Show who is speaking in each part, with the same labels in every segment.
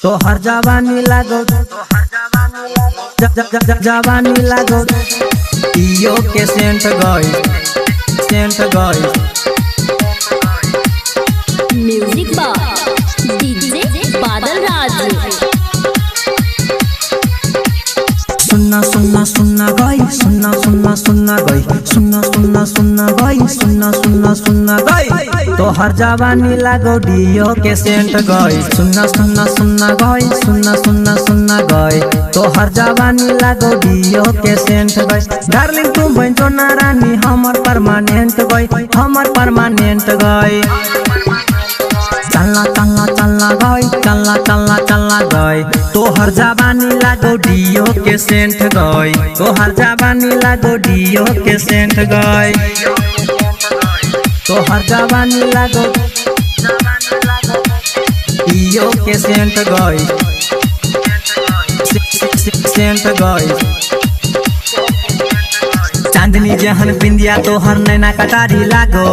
Speaker 1: तो हर जवानी लागो जवानी लागो इयो के सेंट गई
Speaker 2: म्यूजिक बाय डीजे बादल राज।
Speaker 1: सुन्ना सुन्ना सुन्ना गई सुन्ना सुन्ना सुन्ना गई सुन्ना सुन्ना सुन्ना गई सुन्ना सुन्ना सुन्ना गई तो हर जवानी लागो डियो के सेंट गई सुन्ना सुन्ना सुन्ना गई सुन्ना सुन्ना सुन्ना गई तो हर जवानी लागो डियो के सेंट गई डार्लिंग तुम बनो ना रानी हमर परमानेंट गई चलना चलना चलना गई चलना गई तो हर जवानी लागो डियो के सेंट गई तो हर जवानी लागो डियो के सेंट गई तो हर जवानी लागो डियो के सेंट गई चांदनी जहन बिंदिया तोहर नैना कटारी लागो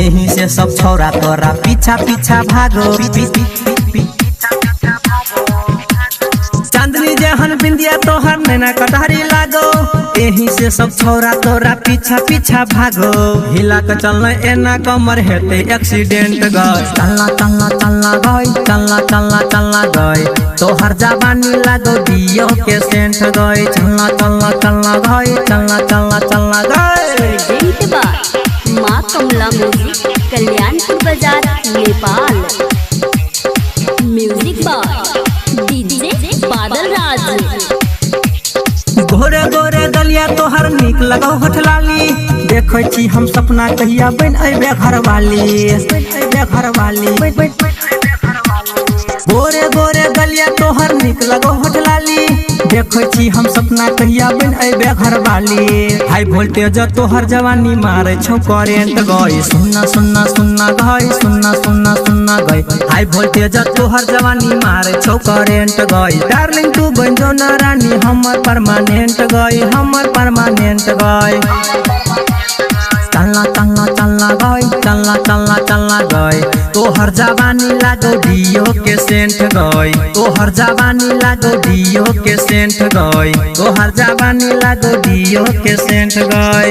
Speaker 1: यहीं से सब छोरा तोरा पीछा पीछा भागो चांदनी जहन बिंदिया तोहर नैना कटारी लागो यहीं से सब छोरा तोरा पीछा पीछा भागो हिला के चलना एना कमर हेते एक्सीडेंट गई चलना गई तो हर जवानी लागो डियो के सेंट गई चलना गई चलना गई।
Speaker 2: प्रेजेंट बाय माँ कमला म्यूजिक कल्याणपुर बाजार नेपाल। म्यूजिक बाय डीजे बादल राज।
Speaker 1: गोरे गोरे गलिया तोहर निक लगो होठलाली देखै छी हम सपना कहिया बन अइबे घरवाली गोरे गोरे गलिया तोहर निक लगो होठलाली देखै छी हम सपना कहिया बन अइबे घरवाली हाई वोल्टेज तोहर जवानी मारे छौ करेंट गई सुन्ना सुन्ना सुन्ना गई सुन्ना सुन्ना सुन्ना गई हाई वोल्टेज तोहर जवानी मारे छौ करेंट गई डार्लिंग तू बनो ना रानी हमर परमानेंट गई चलना गई तो हर जवानी लागो डियो के सेंट गई तो हर जवानी लागो डियो के सेंट गई तो हर जवानी लागो डियो के सेंट गई।